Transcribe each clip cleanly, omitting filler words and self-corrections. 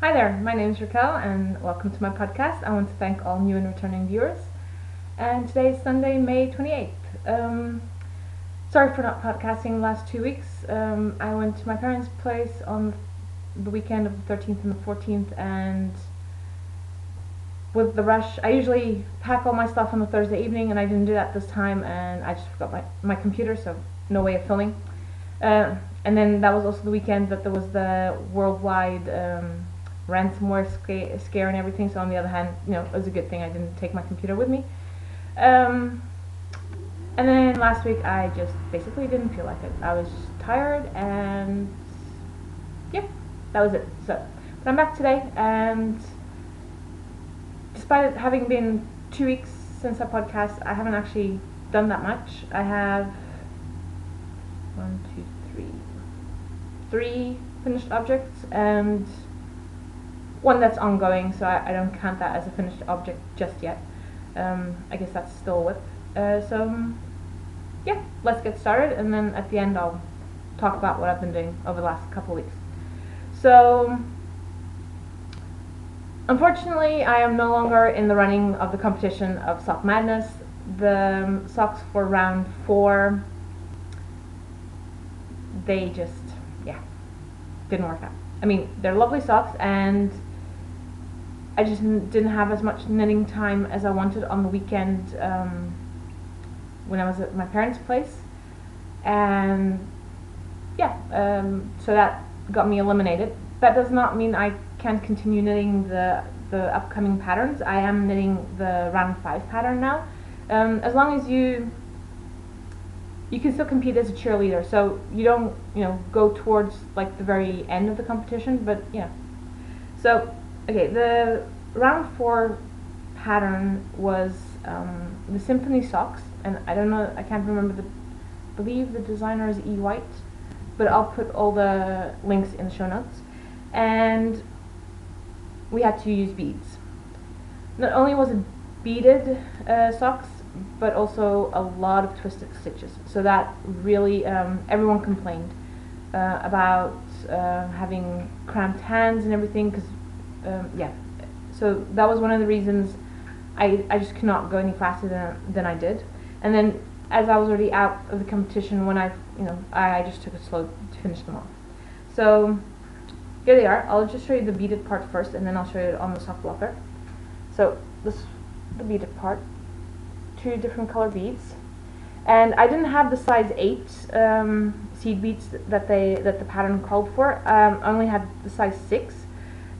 Hi there, my name is Raquel and welcome to my podcast. I want to thank all new and returning viewers. And today is Sunday, May 28th. Sorry for not podcasting the last 2 weeks. I went to my parents' place on the weekend of the 13th and the 14th, and with the rush, I usually pack all my stuff on the Thursday evening, and I didn't do that this time, and I just forgot my computer, so no way of filming. And then that was also the weekend that there was the worldwide ransomware scare and everything, so on the other hand, it was a good thing I didn't take my computer with me. And then last week I just basically didn't feel like it. I was just tired, and yeah, that was it. But I'm back today, and despite it having been 2 weeks since I podcast, I haven't actually done that much. I have 3 finished objects and one that's ongoing, so I don't count that as a finished object just yet. I guess that's still with. So yeah, let's get started, and then at the end I'll talk about what I've been doing over the last couple of weeks. So unfortunately, I am no longer in the running of the competition of Sock Madness. The socks for round 4, they just, didn't work out. I mean, they're lovely socks, and I just didn't have as much knitting time as I wanted on the weekend when I was at my parents' place, and so that got me eliminated. That does not mean I can't continue knitting the upcoming patterns. I am knitting the round 5 pattern now. As long as you can still compete as a cheerleader, so you don't go towards like the very end of the competition, but so okay, the round 4 pattern was the symphony socks, and I can't remember I believe the designer is E. White, but I'll put all the links in the show notes. And we had to use beads. Not only was it beaded socks, but also a lot of twisted stitches, so that really everyone complained about having cramped hands and everything, because so that was one of the reasons I just could not go any faster than I did. And then as I was already out of the competition, when I just took it slow to finish them off. So here they are. I'll just show you the beaded part first, and then I'll show you it on the sock blocker. So this is the beaded part. 2 different color beads, and I didn't have the size 8 seed beads that the pattern called for. I only had the size 6,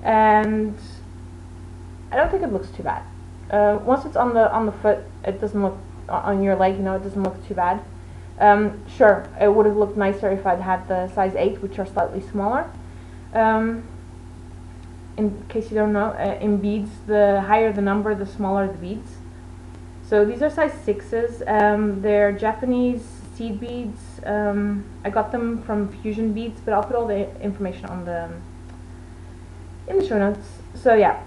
and I don't think it looks too bad. Once it's on the foot, it doesn't look on your leg. It doesn't look too bad. Sure, it would have looked nicer if I'd had the size 8, which are slightly smaller. In case you don't know, in beads, the higher the number, the smaller the beads. So these are size 6s. They're Japanese seed beads. I got them from Fusion Beads, but I'll put all the information in the show notes. So yeah,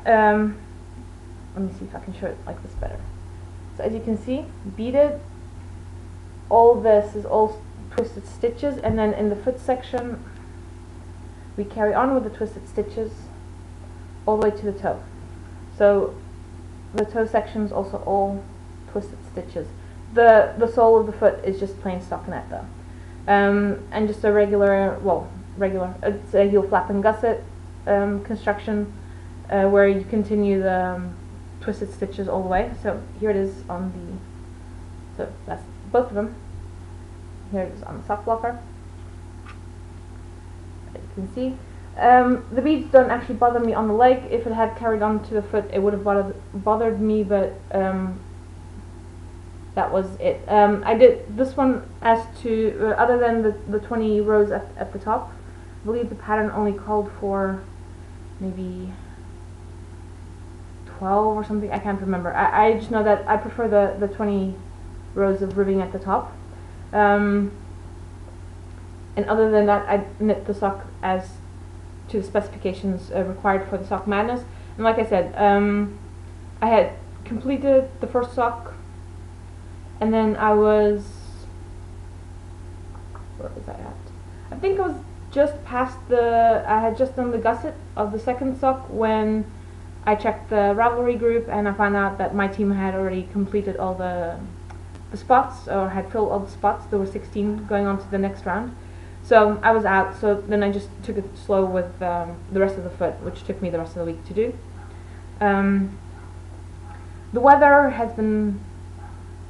let me see if I can show it like this better. So as you can see, beaded. All this is all twisted stitches, and then in the foot section, we carry on with the twisted stitches all the way to the toe. So the toe section is also all twisted stitches. The sole of the foot is just plain stockinette though, and just a regular, it's a heel flap and gusset construction, where you continue the twisted stitches all the way. So here it is so that's both of them. Here it is on the sock blocker. As you can see, the beads don't actually bother me on the leg. If it had carried on to the foot, it would have bothered me, but that was it. I did this one as to, other than the 20 rows at the top, I believe the pattern only called for maybe 12 or something. I can't remember. I just know that I prefer the 20 rows of ribbing at the top. And other than that, I knit the sock as to the specifications required for the Sock Madness. And like I said, I had completed the first sock, and then I was, where was I at? I think I was just past the, I had just done the gusset of the second sock when I checked the Ravelry group, and I found out that my team had already completed all the spots, or had filled all the spots. There were 16 going on to the next round. So I was out, so then I just took it slow with the rest of the foot, which took me the rest of the week to do. The weather has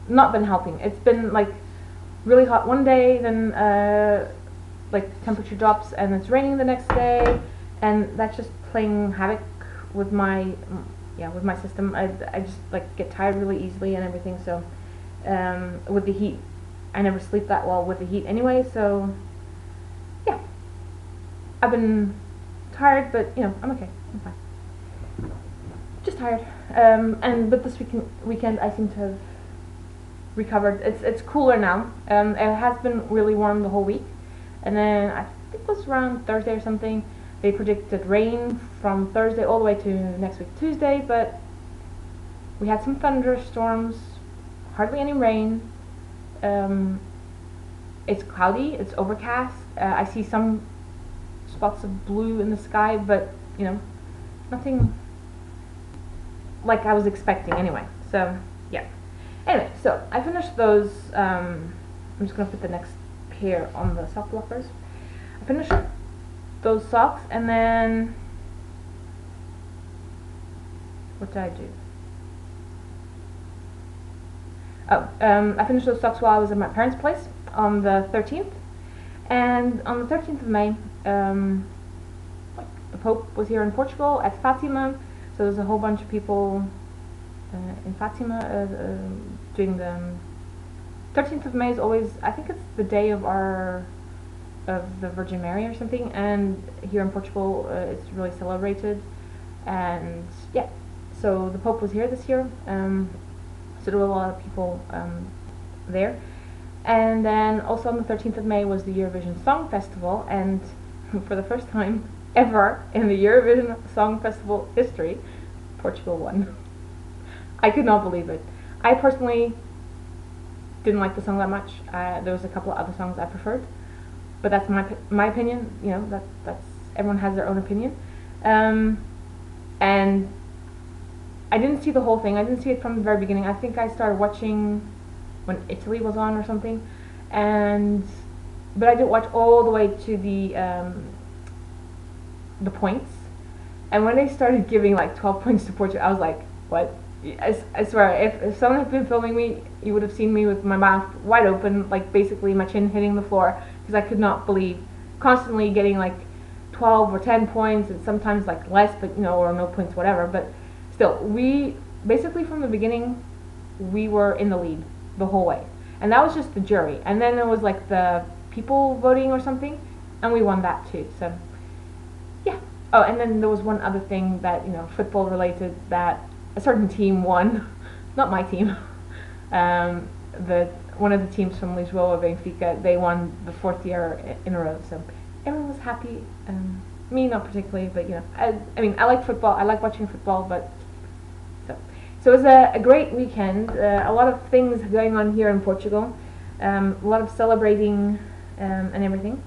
not been helping. It's been like really hot one day, then like temperature drops and it's raining the next day, and that's just playing havoc with my system. I just like get tired really easily and everything. So with the heat, I never sleep that well with the heat anyway. So yeah, I've been tired, but you know, I'm okay. I'm fine. Just tired. But this weekend I seem to have recovered. It's cooler now. It has been really warm the whole week, and then I think it was around Thursday or something, they predicted rain from Thursday all the way to next week Tuesday, but we had some thunderstorms, hardly any rain. It's cloudy, it's overcast. I see some spots of blue in the sky, but you know, nothing like I was expecting anyway. So yeah. Anyway, so I finished those. I'm just gonna put the next pair on the sock blockers. I finished those socks, and then what did I do? Oh, I finished those socks while I was at my parents' place on the 13th, and on the 13th of May, the Pope was here in Portugal at Fatima, so there's a whole bunch of people in Fatima doing the 13th of May is always, I think it's the day of the Virgin Mary or something, and here in Portugal it's really celebrated. And yeah, so the Pope was here this year, so there were a lot of people there. And then also on the 13th of May was the Eurovision Song Festival, and for the first time ever in the Eurovision Song Festival history, Portugal won. I could not believe it. I personally didn't like the song that much. There was a couple of other songs I preferred, but that's my opinion. You know, that's everyone has their own opinion. And I didn't see the whole thing. I didn't see it from the very beginning. I think I started watching when Italy was on or something, but I didn't watch all the way to the points. And when they started giving like 12 points to Portugal, I was like, what? I swear, if someone had been filming me, you would have seen me with my mouth wide open, like basically my chin hitting the floor, because I could not believe constantly getting like 12 or 10 points, and sometimes like less, but you know, or no points, whatever. But still, we basically from the beginning we were in the lead the whole way, and that was just the jury. And then there was like the people voting or something, and we won that too. So yeah. Oh, and then there was one other thing that, you know, football related, that a certain team won, not my team. One of the teams from Lisboa, Benfica, they won the 4th year in a row. So everyone was happy. Me, not particularly, but you know, I mean, I like football. I like watching football, but so it was a great weekend. A lot of things going on here in Portugal. A lot of celebrating and everything.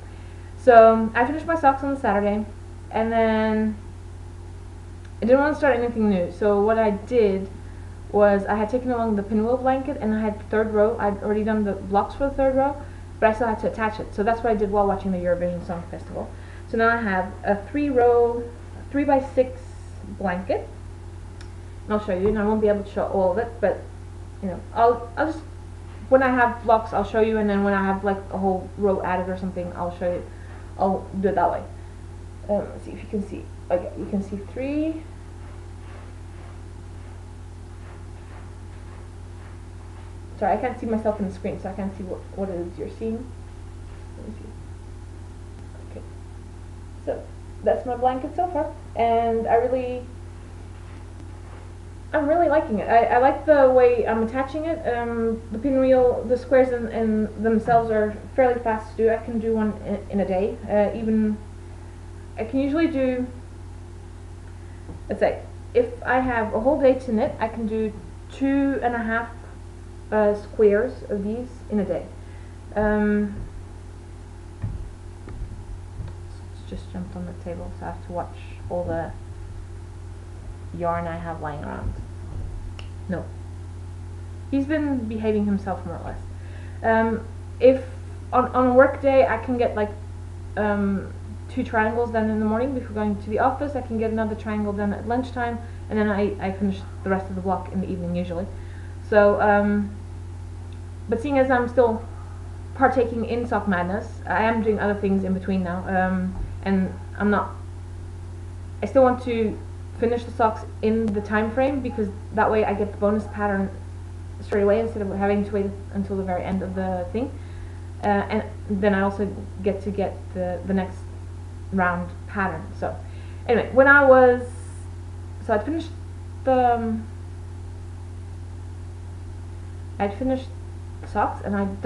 So I finished my socks on the Saturday, and then I didn't want to start anything new, so what I did was I had taken along the pinwheel blanket, and I had the 3rd row. I'd already done the blocks for the 3rd row, but I still had to attach it. So that's what I did while watching the Eurovision Song Festival. So now I have a 3-row, 3x6 blanket, and I'll show you. And I won't be able to show all of it, but you know, I'll just, when I have blocks, I'll show you, and then when I have like a whole row added or something, I'll show you. I'll do it that way. Let's see if you can see. Okay, you can see 3. Sorry, I can't see myself in the screen, so I can't see what it is you're seeing. Let me see. Okay. So, that's my blanket so far, and I'm really liking it. I like the way I'm attaching it. The pinwheel, the squares in themselves are fairly fast to do. I can do one in a day. Even, I can usually do, let's say, if I have a whole day to knit, I can do 2.5 squares of these in a day. just jumped on the table, so I have to watch all the yarn I have lying around. No. He's been behaving himself more or less. If on a work day I can get like 2 triangles done in the morning before going to the office, I can get another triangle done at lunchtime, and then I finish the rest of the block in the evening usually. So, but seeing as I'm still partaking in sock madness, I am doing other things in between now, and I still want to finish the socks in the time frame, because that way I get the bonus pattern straight away instead of having to wait until the very end of the thing, and then I also get the next round pattern. So anyway, I'd finished the socks, and I've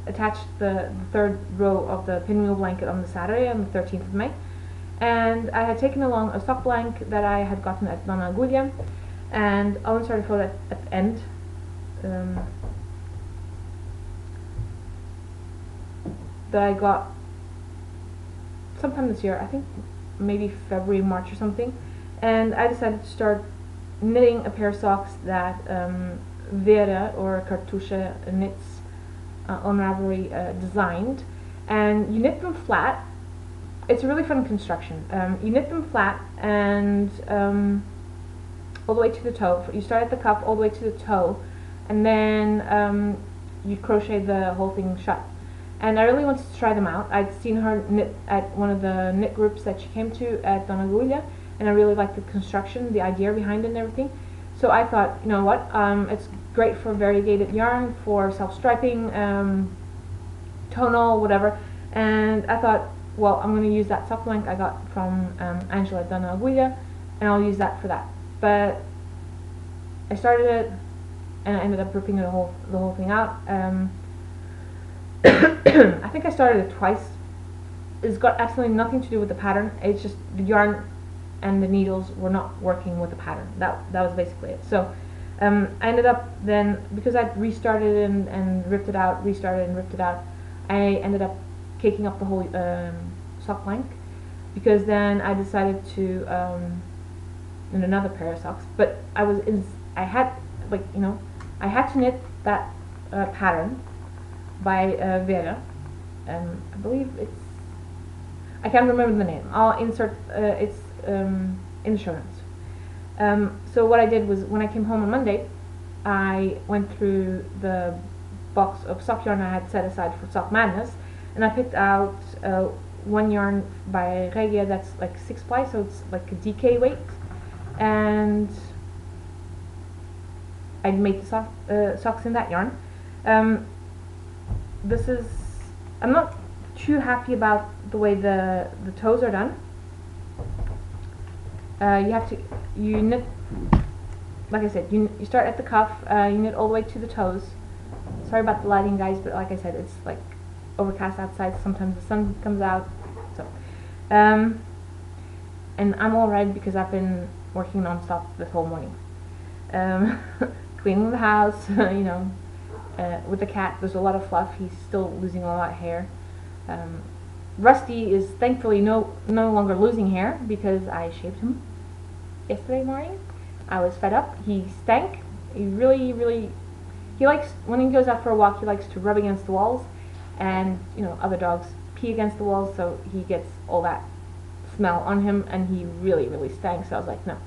attached the 3rd row of the pinwheel blanket on the Saturday, on the 13th of May, and I had taken along a sock blank that I had gotten at Donna Agulha, and I'll insert a photo at the end. That I got sometime this year, I think maybe February, March or something, and I decided to start knitting a pair of socks that Vera, or Cartucha, knits on Ravelry designed, and you knit them flat. It's a really fun construction. You knit them flat and all the way to the toe. You start at the cuff all the way to the toe, and then you crochet the whole thing shut. And I really wanted to try them out. I'd seen her knit at one of the knit groups that she came to at Donna Agulha, and I really liked the construction, the idea behind it and everything. So I thought, you know what, it's great for variegated yarn, for self-striping, tonal, whatever. And I thought, well, I'm going to use that sock blank I got from Angela at Donna Agulha, and I'll use that for that. But I started it, and I ended up ripping the whole thing out. I think I started it twice. It's got absolutely nothing to do with the pattern. It's just the yarn and the needles were not working with the pattern. That was basically it. So I ended up then, because I'd restarted and ripped it out, restarted and ripped it out, I ended up caking up the whole sock blank, because then I decided to knit another pair of socks. But I had to knit that pattern by Vera. I believe I can't remember the name. I'll insert it's in the show notes. So what I did was, when I came home on Monday, I went through the box of sock yarn I had set aside for Sock Madness, and I picked out one yarn by RGO that's like 6 ply, so it's like a DK weight, and I made the socks in that yarn. I'm not too happy about the way the toes are done. You knit, like I said, you start at the cuff, you knit all the way to the toes. Sorry about the lighting, guys, but like I said, it's like overcast outside, sometimes the sun comes out, so and I'm all red because I've been working non-stop this whole morning, cleaning the house, you know. With the cat, there's a lot of fluff. He's still losing a lot of hair. Rusty is thankfully no longer losing hair, because I shaved him yesterday morning. I was fed up. He stank. He likes, when he goes out for a walk, he likes to rub against the walls, and you know, other dogs pee against the walls, so he gets all that smell on him, and he really stank. So I was like, no,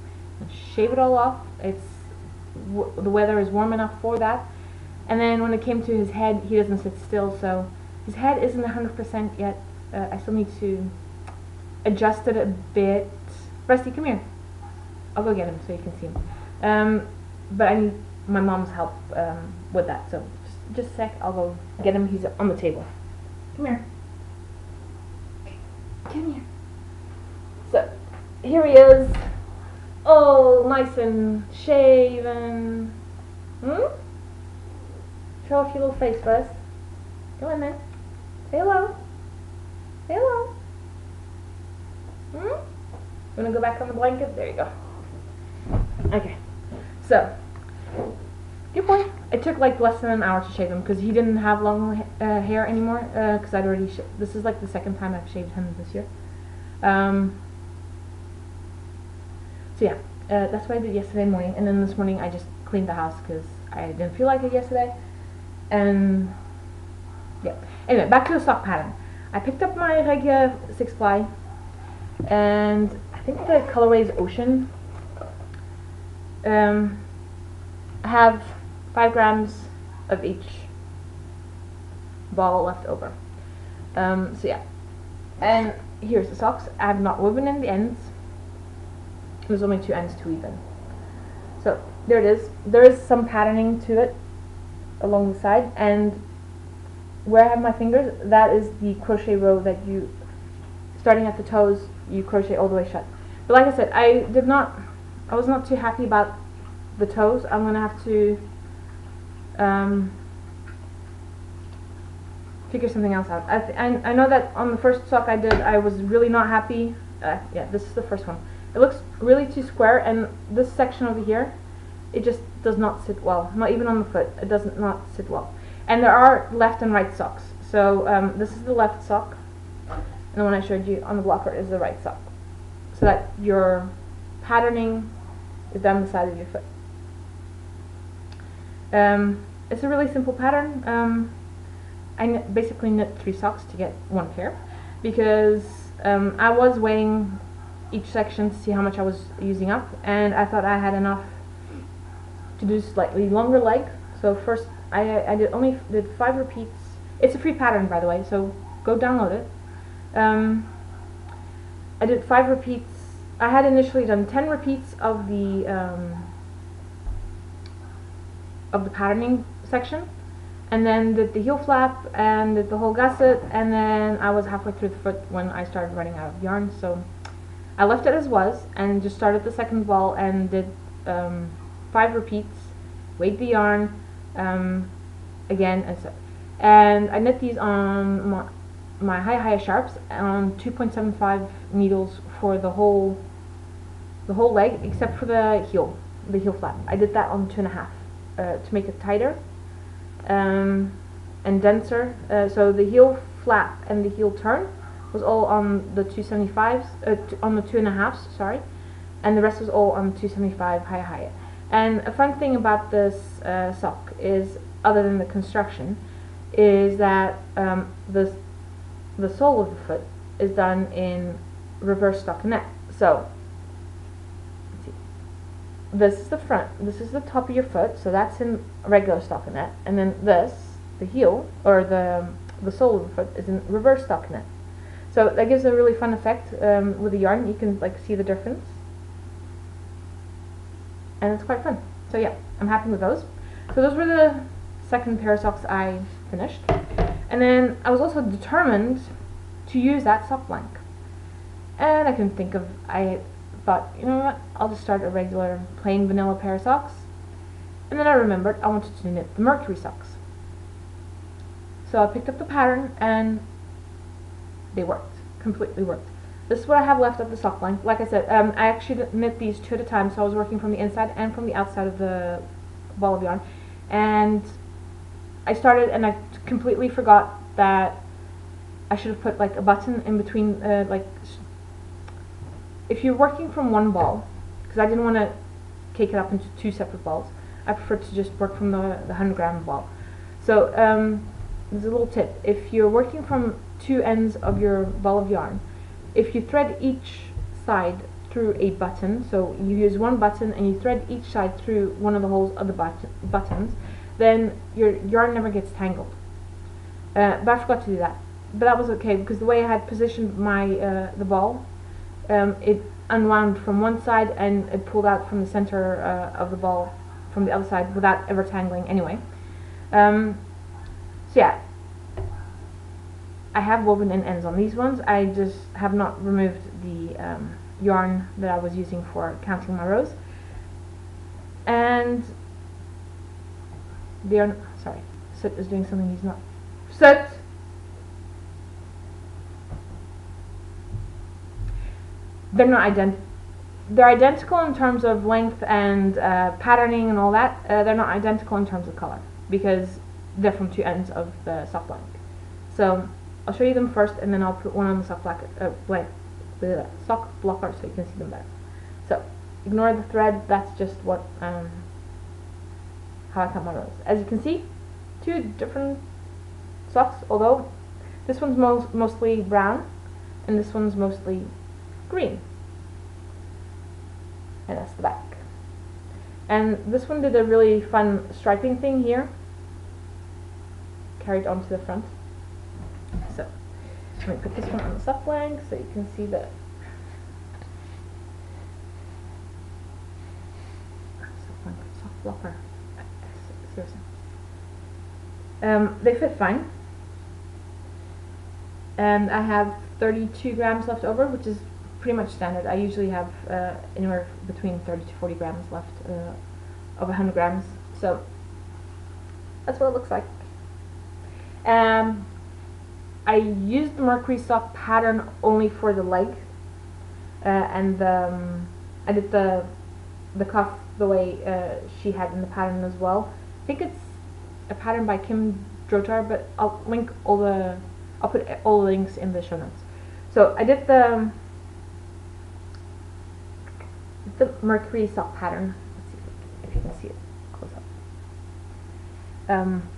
shave it all off. The weather is warm enough for that. And then when it came to his head, he doesn't sit still, so his head isn't 100% yet. I still need to adjust it a bit. Rusty, come here. I'll go get him so you can see him. But I need my mom's help with that, so just a sec, I'll go get him. He's on the table. Come here. Come here. So, here he is. Oh, nice and shaven. Show off your little face first. Go in there. Say hello. Say hello. You want to go back on the blanket? There you go. Okay. So, Good boy. It took like less than an hour to shave him because he didn't have long hair anymore. Because I'd already this is like the second time I've shaved him this year. So yeah, that's what I did yesterday morning, and then this morning I just cleaned the house because I didn't feel like it yesterday. And yeah. Anyway, back to the sock pattern. I picked up my RGO 6-ply, and I think the colorway is Ocean. I have 5 grams of each ball left over. So yeah, and here's the socks. I have not woven in the ends. There's only 2 ends to weave in. So there it is. There is some patterning to it along the side, and where I have my fingers, that is the crochet row that you, starting at the toes, you crochet all the way shut. But like I said, I was not too happy about the toes. I'm gonna have to figure something else out. I know that on the first sock I did, I was really not happy. Yeah, this is the first one. It looks really too square, and this section over here, it just does not sit well. Not even on the foot, it does not sit well. And there are left and right socks. So this is the left sock, and the one I showed you on the blocker is the right sock. So that your patterning is down the side of your foot. It's a really simple pattern. I basically knit 3 socks to get 1 pair because I was weighing each section to see how much I was using up, and I thought I had enough to do slightly longer leg. So first I only did 5 repeats. It's a free pattern, by the way, so go download it. I did 5 repeats. I had initially done 10 repeats of the patterning section, and then did the heel flap and did the whole gusset, and then I was halfway through the foot when I started running out of yarn, so I left it as was and just started the second ball and did 5 repeats, weighed the yarn again, and I knit these on my high sharps on 2.75 needles for the whole leg, except for the heel flap. I did that on 2.5 to make it tighter and denser. So the heel flap and the heel turn was all on the 275s, on the 2.5s, sorry, and the rest was all on 275 high. And a fun thing about this sock is, other than the construction, is that the sole of the foot is done in reverse stockinette. So let's see. This is the front, this is the top of your foot, so that's in regular stockinette, and then this, the heel, or the sole of the foot, is in reverse stockinette. So that gives a really fun effect with the yarn. You can like see the difference, and it's quite fun. So yeah, I'm happy with those. So those were the second pair of socks I finished, and then I was also determined to use that sock blank, and I thought, you know what, I'll just start a regular plain vanilla pair of socks, and then I remembered I wanted to knit the Mercury socks. So I picked up the pattern and they worked, completely worked. This is what I have left of the sock blank. Like I said, I actually knit these 2 at a time, so I was working from the inside and from the outside of the ball of yarn. And I started and I completely forgot that I should have put like a button in between, if you're working from one ball, because I didn't want to cake it up into 2 separate balls, I prefer to just work from the 100-gram ball. So there's a little tip. If you're working from 2 ends of your ball of yarn, if you thread each side through a button, so you use 1 button and you thread each side through one of the holes of the buttons, then your yarn never gets tangled. But I forgot to do that. But that was okay, because the way I had positioned my the ball, it unwound from one side and it pulled out from the center of the ball from the other side without ever tangling anyway. So yeah, I have woven in ends on these ones. I just have not removed the yarn that I was using for counting my rows. And they are, sorry, Soot is doing something he's not. Soot! They're not they're identical in terms of length and patterning and all that. They're not identical in terms of color because they're from two ends of the sock blanket. So I'll show you them first, and then I'll put one on the sock sock blocker so you can see them better. So ignore the thread. That's just what how I cut my rows. As you can see, two different socks. Although this one's mostly brown, and this one's mostly green. And that's the back. And this one did a really fun striping thing here, carried onto the front. So let me put this one on the sock blank so you can see the sock blocker. Seriously. They fit fine, and I have 32 grams left over, which is pretty much standard. I usually have anywhere between 30 to 40 grams left of 100 grams. So that's what it looks like. I used the Mercury sock pattern only for the leg, and I did the cuff the way she had in the pattern as well. I think it's a pattern by Kim Drotar, but I'll put all the links in the show notes. So I did the Mercury sock pattern. Let's see if you can see it close up.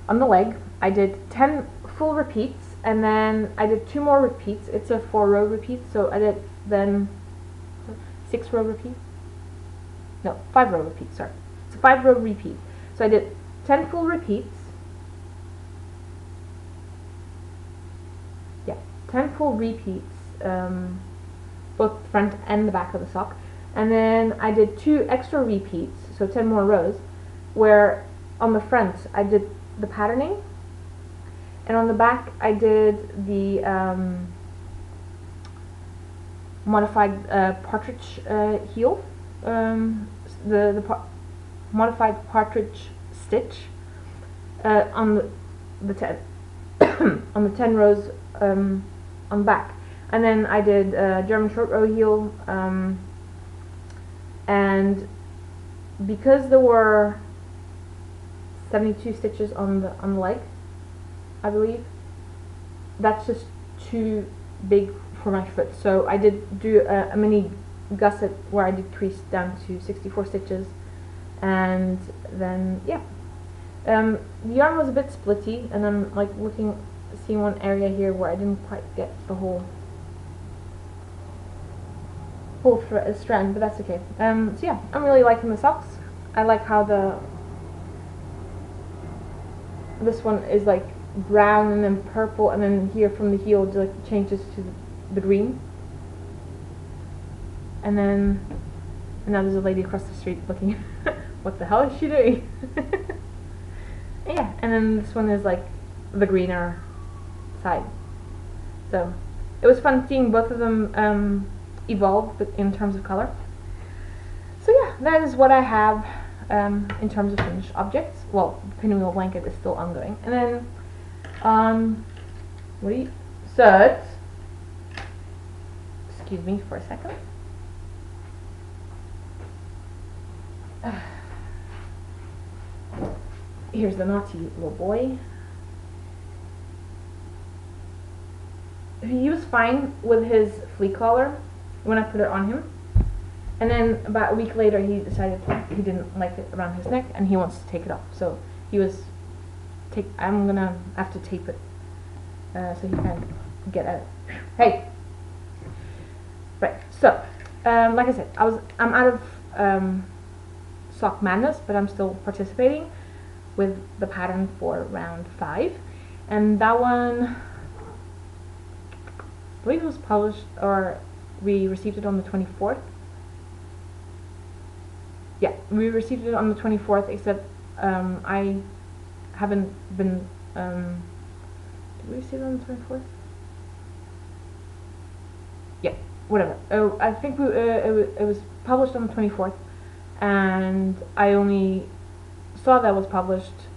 On the leg, I did 10 full repeats, and then I did 2 more repeats. It's a 4-row repeat, so I did then 6-row repeat. No, 5-row repeat. Sorry, it's a 5-row repeat. So I did 10 full repeats. Yeah, 10 full repeats, both front and the back of the sock. And then I did 2 extra repeats, so 10 more rows, where on the front I did the patterning, and on the back I did the modified Partridge heel, modified Partridge Stitch on the 10 on the 10 rows on the back, and then I did German short row heel. And because there were 72 stitches on the leg, I believe, that's just too big for my foot. So I did do a mini gusset where I decreased down to 64 stitches, and then yeah, the yarn was a bit splitty, and I'm like seeing one area here where I didn't quite get the whole strand, but that's okay. So yeah, I'm really liking the socks. I like how this one is like brown and then purple, and then here from the heel it like changes to the green. And now there's a lady across the street looking. What the hell is she doing? Yeah, and then this one is like the greener side. So it was fun seeing both of them evolve in terms of color. So yeah, that is what I have in terms of finished objects. Well, the pinwheel blanket is still ongoing. And then excuse me for a second. Here's the naughty little boy. He was fine with his flea collar when I put it on him, and then about a week later he decided he didn't like it around his neck and he wants to take it off. So I'm gonna have to tape it so he can't get at it. Hey, right. So like I said, I'm out of sock madness, but I'm still participating with the pattern for round 5, and that one I believe it was published, or we received it on the 24th. Yeah, we received it on the 24th, except I haven't been, did we receive it on the 24th? Yeah, whatever. I think it was published on the 24th, and I only saw that it was published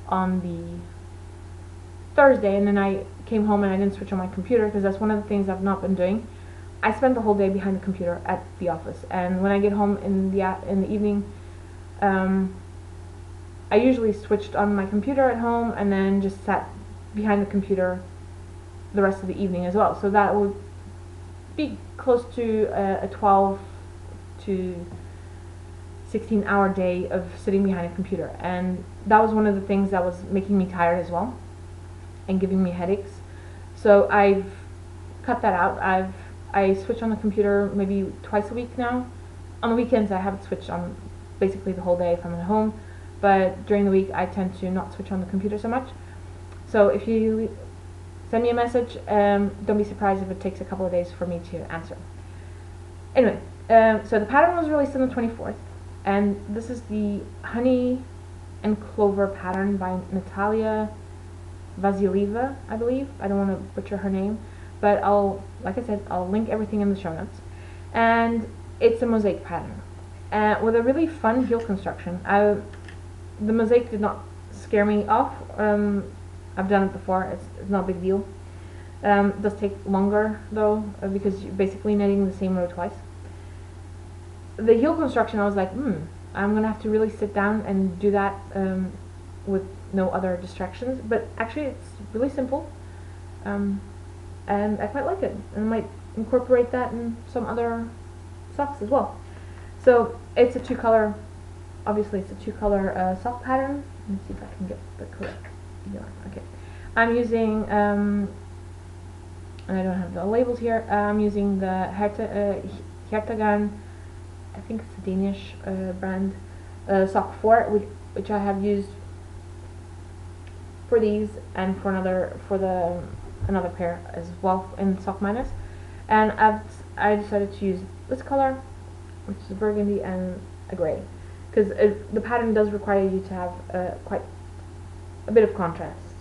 on the Thursday, and then I came home and I didn't switch on my computer because that's one of the things I've not been doing. I spent the whole day behind the computer at the office, and when I get home in the evening, I usually switched on my computer at home and then just sat behind the computer the rest of the evening as well. So that would be close to a 12 to 16-hour day of sitting behind a computer, and that was one of the things that was making me tired as well and giving me headaches. So I've cut that out. I switch on the computer maybe twice a week now. On the weekends I have it switched on basically the whole day if I'm at home, but during the week I tend to not switch on the computer so much. So if you send me a message, don't be surprised if it takes a couple of days for me to answer. Anyway, so the pattern was released on the 24th, and this is the Honey and Clover pattern by Natalia Vasilyeva, I believe. I don't want to butcher her name, but like I said, I'll link everything in the show notes. And it's a mosaic pattern with a really fun heel construction. The mosaic did not scare me off. I've done it before. It's not a big deal. It does take longer though, because you're basically knitting the same row twice. The heel construction, I was like, I'm gonna have to really sit down and do that with no other distractions. But actually, it's really simple, and I quite like it. And I might incorporate that in some other socks as well. So it's a two-color. Obviously, it's a two-color sock pattern. Let me see if I can get the correct. Okay, I'm using. I don't have the labels here. I'm using the Hertagan. I think it's a Danish brand sock 4, which I have used for these and for another pair as well in sock minus. And I decided to use this color, which is a burgundy, and a gray, because the pattern does require you to have quite a bit of contrast,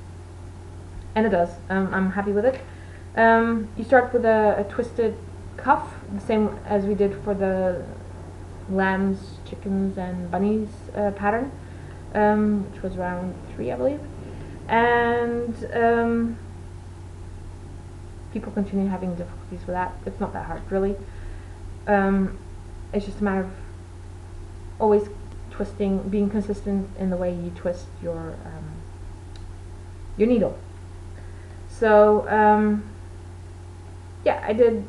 and it does. I'm happy with it. You start with a twisted cuff, the same as we did for the lambs, chickens, and bunnies pattern, which was round 3, I believe. And people continue having difficulties with that. It's not that hard, really. It's just a matter of always twisting, being consistent in the way you twist your needle. So yeah, the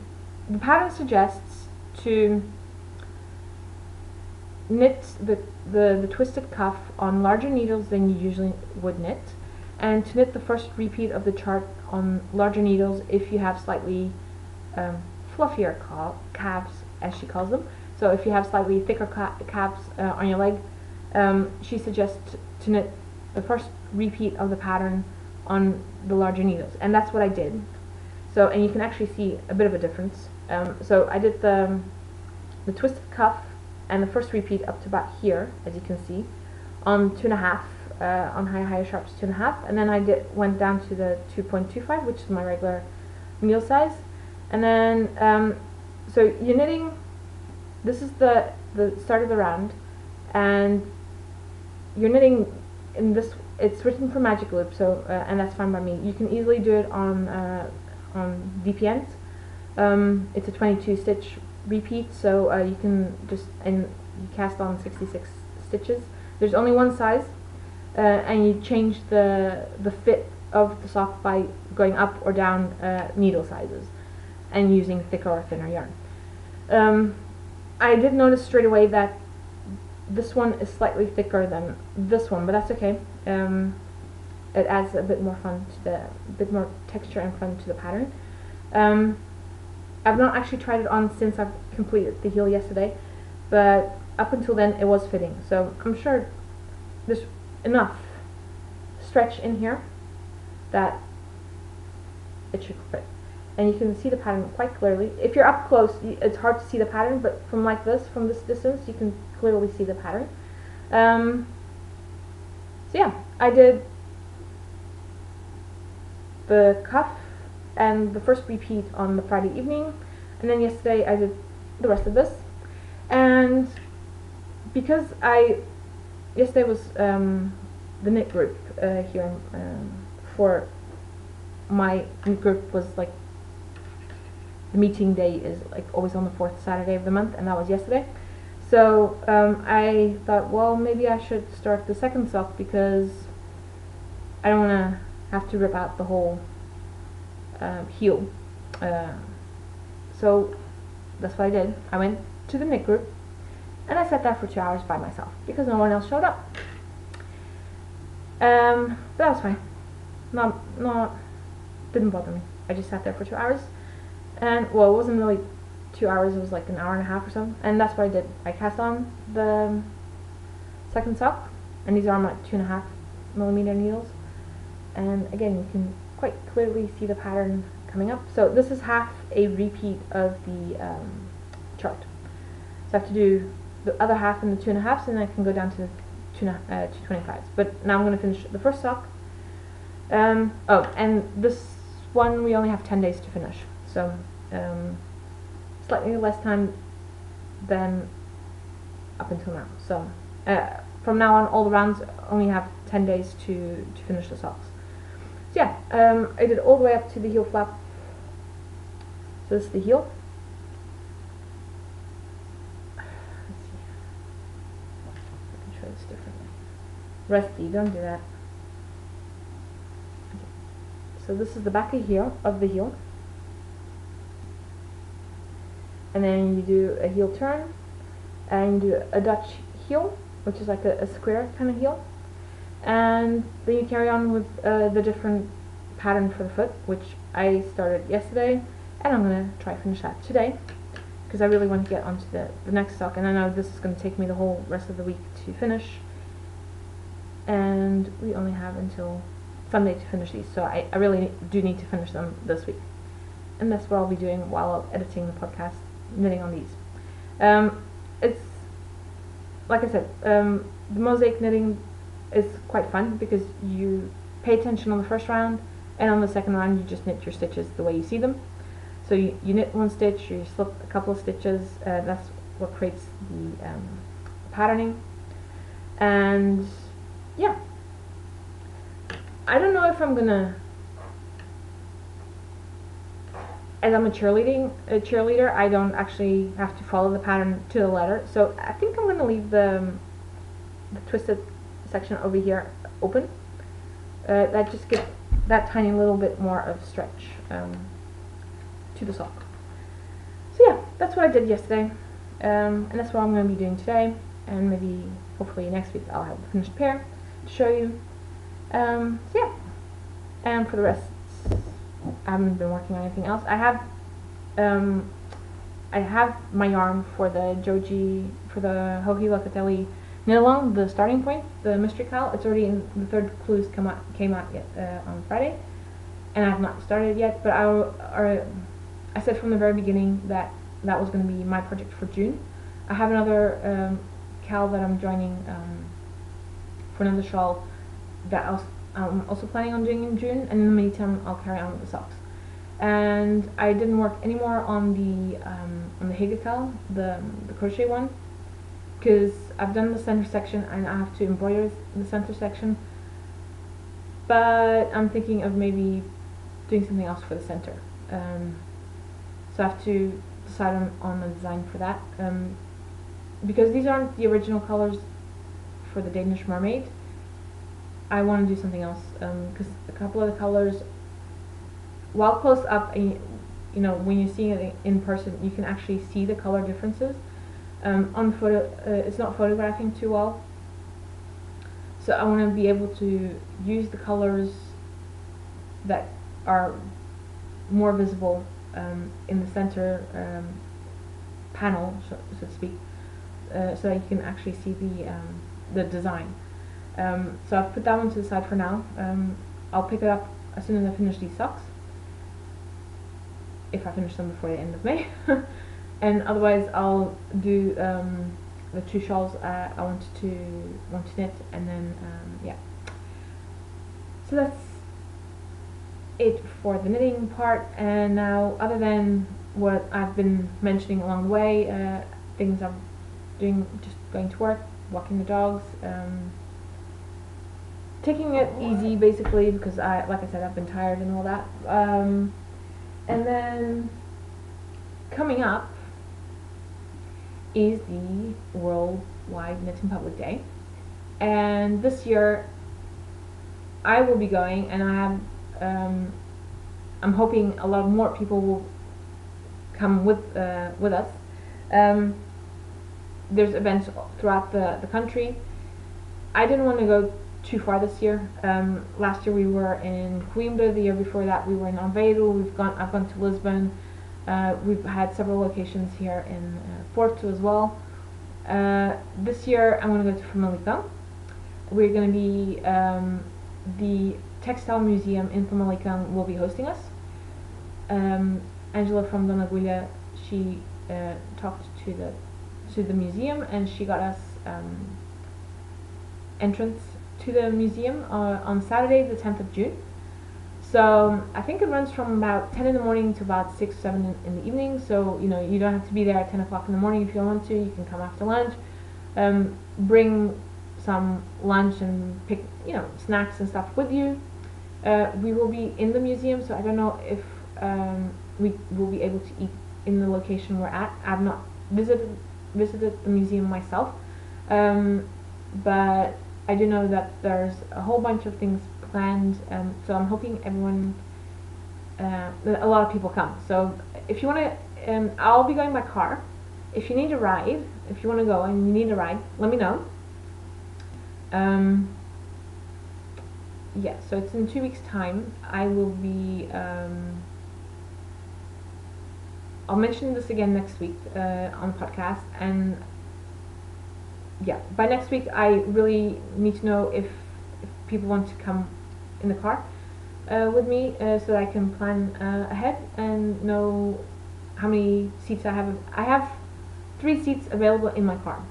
pattern suggests to knit the twisted cuff on larger needles than you usually would knit, and to knit the first repeat of the chart on larger needles if you have slightly fluffier calves, as she calls them. So if you have slightly thicker calves on your leg, she suggests to knit the first repeat of the pattern on the larger needles, and that's what I did. So, and you can actually see a bit of a difference. So I did the twisted cuff and the first repeat up to about here, as you can see, on 2.5, on higher sharps 2.5, and then I went down to the 2.25, which is my regular needle size. And then so you're knitting. This is the start of the round, and you're knitting in this. It's written for magic loop, so and that's fine by me. You can easily do it on DPNs. It's a 22 stitch repeat, so you can just you cast on 66 stitches. There's only one size, and you change the fit of the sock by going up or down needle sizes and using thicker or thinner yarn. I did notice straight away that this one is slightly thicker than this one, but that's okay. It adds a bit more fun to bit more texture and fun to the pattern. I've not actually tried it on since I've completed the heel yesterday, but up until then it was fitting, so I'm sure there's enough stretch in here that it should fit. And you can see the pattern quite clearly. If you're up close, it's hard to see the pattern, but from this distance, you can clearly see the pattern. So yeah, I did the cuff and the first repeat on the Friday evening, and then yesterday I did the rest of this. And because yesterday was the knit group here for my knit group was like the meeting day is like always on the 4th Saturday of the month, and that was yesterday. So I thought, well, maybe I should start the second sock because I don't want to have to rip out the whole heel. So that's what I did. I went to the knit group and I sat there for 2 hours by myself because no one else showed up. But that was fine. Didn't bother me. I just sat there for 2 hours, and well, it wasn't really 2 hours, it was like an hour and a half or so, and that's what I did. I cast on the second sock, and these are my 2.5mm needles, and again you can quite clearly see the pattern coming up. So this is half a repeat of the chart, so I have to do the other half in the 2.5s, and I can go down to the 225s. But now I'm going to finish the first sock. Oh, and this one we only have 10 days to finish, so slightly less time than up until now. So from now on, all the rounds only have 10 days to finish the socks. So yeah, I did all the way up to the heel flap. So this is the heel. Let's see. I can show this differently. Rusty, don't do that. Okay. So this is the back of the heel. And then you do a heel turn, and you do a Dutch heel, which is like a square kind of heel, and then you carry on with the different pattern for the foot, which I started yesterday, and I'm going to try finish that today because I really want to get onto the next sock, and I know this is going to take me the whole rest of the week to finish, and we only have until Sunday to finish these, so I really do need to finish them this week, and that's what I'll be doing while editing the podcast, knitting on these. It's like I said, the mosaic knitting is quite fun because you pay attention on the first round, and on the second round you just knit your stitches the way you see them. So you knit one stitch, you slip a couple of stitches, that's what creates the patterning. And yeah, I don't know if I'm gonna, as I'm a cheerleader, I don't actually have to follow the pattern to the letter. So I think I'm going to leave the twisted section over here open. That just gives that tiny little bit more of stretch to the sock. So yeah, that's what I did yesterday, and that's what I'm going to be doing today. And maybe, hopefully next week, I'll have a finished pair to show you. So yeah, and for the rest, I haven't been working on anything else. I have my yarn for the Joji, for the Hohi Locatelli knit along, the starting point, the mystery cowl. It's already in, the third clues came out yet, on Friday, and I have not started yet, but I said from the very beginning that that was going to be my project for June. I have another cowl that I'm joining for another shawl that I'm also planning on doing in June, and in the meantime I'll carry on with the socks. And I didn't work anymore on the Higa cowl, the crochet one, because I've done the center section and I have to embroider the center section, but I'm thinking of maybe doing something else for the center. So I have to decide on the design for that, because these aren't the original colors for the Danish mermaid. I want to do something else, because a couple of the colors, while close up, you know, when you're seeing it in person, you can actually see the color differences. On photo, it's not photographing too well, so I want to be able to use the colors that are more visible in the center panel, so to speak, so that you can actually see the design. So I've put that one to the side for now. I'll pick it up as soon as I finish these socks, if I finish them before the end of May. And otherwise I'll do the two shawls I want to knit, and then yeah. So that's it for the knitting part. And now, other than what I've been mentioning along the way, things I'm doing, just going to work, walking the dogs, taking it easy basically, because like I said, I've been tired and all that. And then coming up is the Worldwide Knit in Public Day, and this year I will be going, and I'm hoping a lot more people will come with us. There's events throughout the country. I didn't want to go too far this year. Last year we were in Coimbra. The year before that we were in Aveiro. I've gone to Lisbon. We've had several locations here in Porto as well. This year I'm going to go to Famalicão. We're going to be the Textile Museum in Famalicão will be hosting us. Angela from Dona Agulha, she talked to the museum, and she got us entrance to the museum on Saturday the 10th of June. So I think it runs from about 10 in the morning to about 6 or 7 in the evening, so you know, you don't have to be there at 10 o'clock in the morning if you don't want to. You can come after lunch, bring some lunch and pick, you know, snacks and stuff with you. We will be in the museum, so I don't know if we will be able to eat in the location we're at. I've not visited the museum myself, but I do know that there's a whole bunch of things planned, so I'm hoping everyone, a lot of people come. So if you want to, I'll be going by car. If you need a ride, if you want to go and you need a ride, let me know. Yeah, so it's in 2 weeks' time. I will be, I'll mention this again next week on the podcast, and yeah, by next week I really need to know if people want to come in the car with me, so that I can plan ahead and know how many seats I have. I have 3 seats available in my car.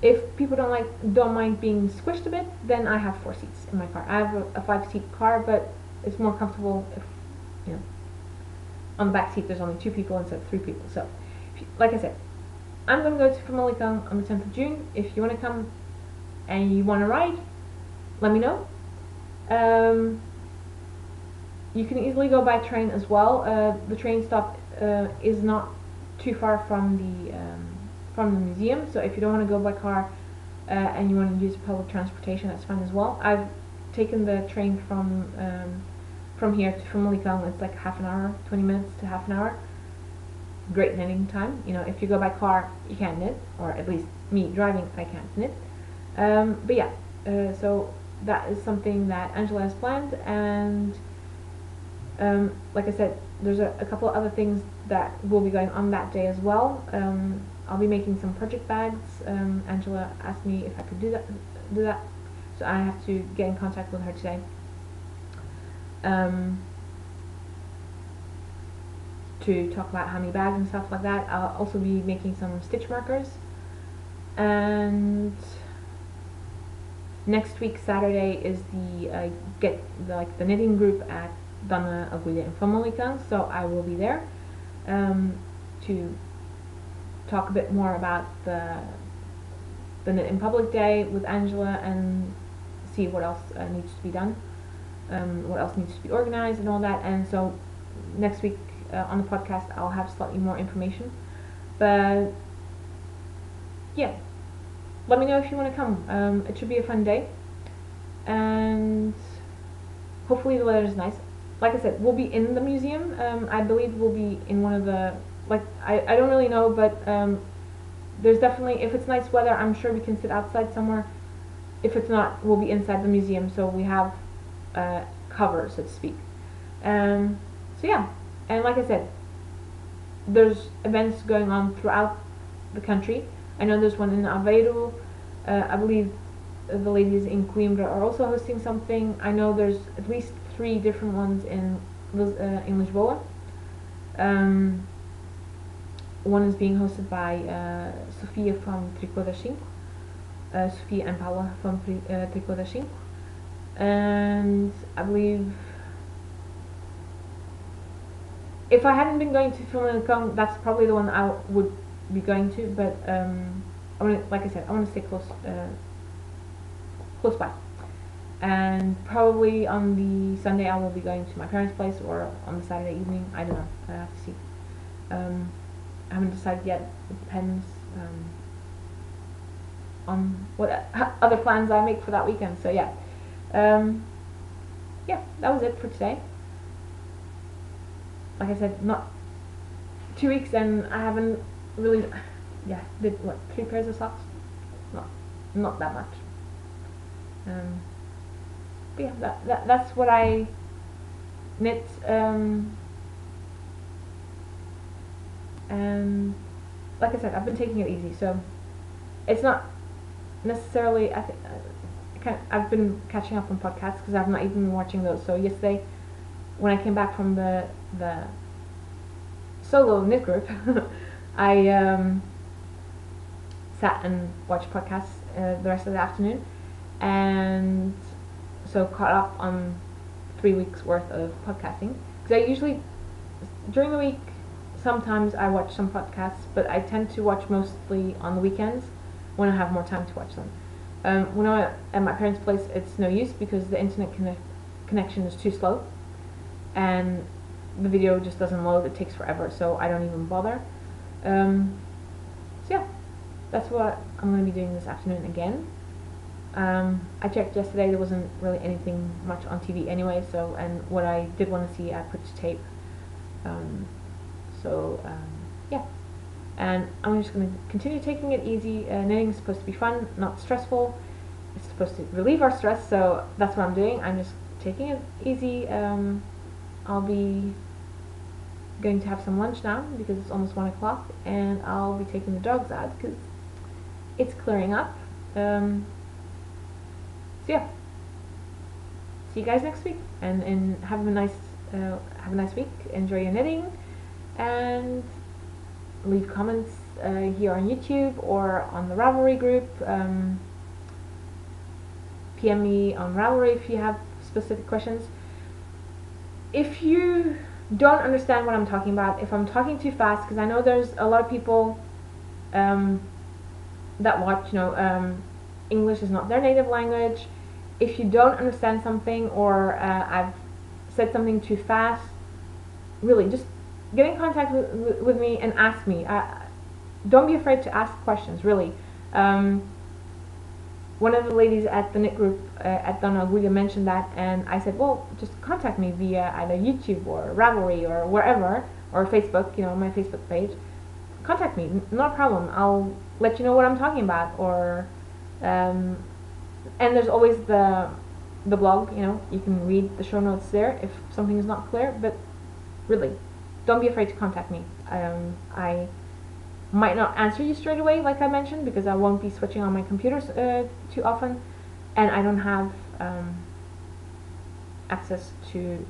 If people don't mind being squished a bit, then I have 4 seats in my car. I have a 5-seat car, but it's more comfortable if, you know, on the back seat there's only 2 people instead of 3 people. So, like I said, I'm going to go to Famalicão on the 10th of June. If you want to come and you want to ride, let me know. You can easily go by train as well. The train stop is not too far from the museum, so if you don't want to go by car and you want to use public transportation, that's fine as well. I've taken the train from here to Famalicão. It's like half an hour, 20 minutes to half an hour. Great knitting time. You know, if you go by car, you can't knit, or at least me driving, I can't knit. But yeah, so that is something that Angela has planned, and like I said, there's a couple of other things that will be going on that day as well. I'll be making some project bags. Angela asked me if I could do that, so I have to get in contact with her today. To talk about how many bags and stuff like that. I'll also be making some stitch markers, and next week Saturday is the knitting group at Dona Agulha in Famalicão, so I will be there to talk a bit more about the Knit in Public Day with Angela and see what else needs to be done, what else needs to be organized and all that. And so next week on the podcast I'll have slightly more information, but yeah, let me know if you want to come. It should be a fun day, and hopefully the weather is nice. Like I said, we'll be in the museum. I believe we'll be in one of the, I don't really know, but there's definitely, if it's nice weather, I'm sure we can sit outside somewhere. If it's not, we'll be inside the museum, so we have cover, so to speak. So yeah, and like I said, there's events going on throughout the country. I know there's one in Aveiro. I believe the ladies in Coimbra are also hosting something. I know there's at least 3 different ones in Lisboa. One is being hosted by Sofia from Tricô das 5, Sofia and Paula from Tricô das 5, and I believe, if I hadn't been going to Famalicão, that's probably the one I would be going to, but like I said, I want to stay close by. And probably on the Sunday I will be going to my parents' place, or on the Saturday evening, I don't know, I have to see. I haven't decided yet. It depends on what other plans I make for that weekend. So yeah, yeah, that was it for today. Like I said, not 2 weeks, and I haven't really, yeah, did what, 3 pairs of socks? Not that much. But yeah, that's what I knit. And like I said, I've been taking it easy, so it's not necessarily. I've been catching up on podcasts because I've not even been watching those. So yesterday, when I came back from the solo knit group, I sat and watched podcasts the rest of the afternoon, and so caught up on 3 weeks worth of podcasting. Because I usually, during the week, sometimes I watch some podcasts, but I tend to watch mostly on the weekends when I have more time to watch them. When I'm at my parents' place, it's no use because the internet connection is too slow, and the video just doesn't load. It takes forever, so I don't even bother. So yeah, that's what I'm going to be doing this afternoon again. I checked yesterday, there wasn't really anything much on TV anyway, so, and what I did want to see, I put to tape. Yeah, and I'm just going to continue taking it easy. Knitting is supposed to be fun, not stressful. It's supposed to relieve our stress, so that's what I'm doing. I'm just taking it easy. I'll be going to have some lunch now because it's almost 1 o'clock, and I'll be taking the dogs out because it's clearing up. So yeah, see you guys next week, and have a nice week. Enjoy your knitting, and leave comments here on YouTube or on the Ravelry group. PM me on Ravelry if you have specific questions. If you don't understand what I'm talking about, if I'm talking too fast, because I know there's a lot of people that watch, English is not their native language. If you don't understand something, or I've said something too fast, really just get in contact with me and ask me. Don't be afraid to ask questions, really. One of the ladies at the knit group at WWKIP mentioned that, and I said, well, just contact me via either YouTube or Ravelry or wherever, or Facebook, my Facebook page. Contact me, not a problem. I'll let you know what I'm talking about. Or and there's always the blog, you can read the show notes there if something is not clear. But really, don't be afraid to contact me. I might not answer you straight away, like I mentioned, because I won't be switching on my computers too often, and I don't have access to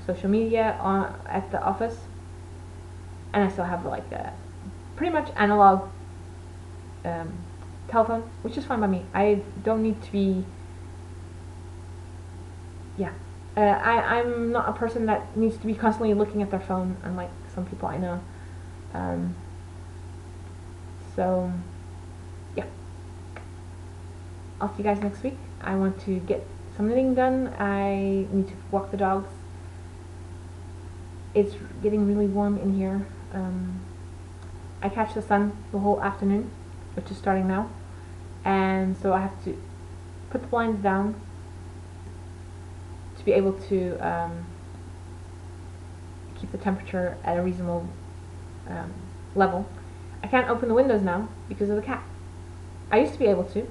social media at the office, and I still have like a pretty much analog telephone, which is fine by me. I don't need to be, I'm not a person that needs to be constantly looking at their phone, unlike some people I know. So yeah, I'll see you guys next week. I want to get some knitting done. I need to walk the dogs. It's getting really warm in here. I catch the sun the whole afternoon, which is starting now, and so I have to put the blinds down to be able to keep the temperature at a reasonable level. I can't open the windows now because of the cat. I used to be able to,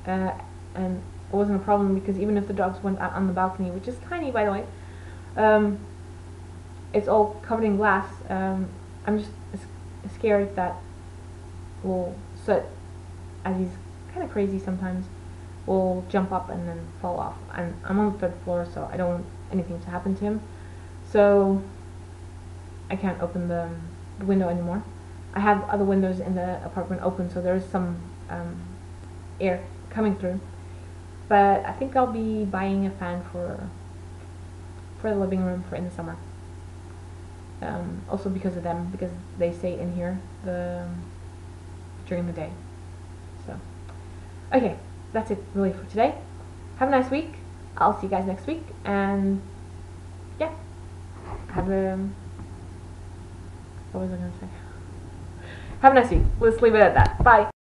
and it wasn't a problem because even if the dogs went out on the balcony, which is tiny by the way, it's all covered in glass. I'm just scared that Soot, as he's kind of crazy sometimes, will jump up and then fall off. And I'm on the 3rd floor, so I don't want anything to happen to him. So I can't open the window anymore. I have other windows in the apartment open, so there is some air coming through. But I think I'll be buying a fan for the living room for in the summer. Also because of them, because they stay in here during the day. So, okay, that's it really for today. Have a nice week. I'll see you guys next week, and yeah, have a What was I going to say? Have a nice week. Let's leave it at that. Bye.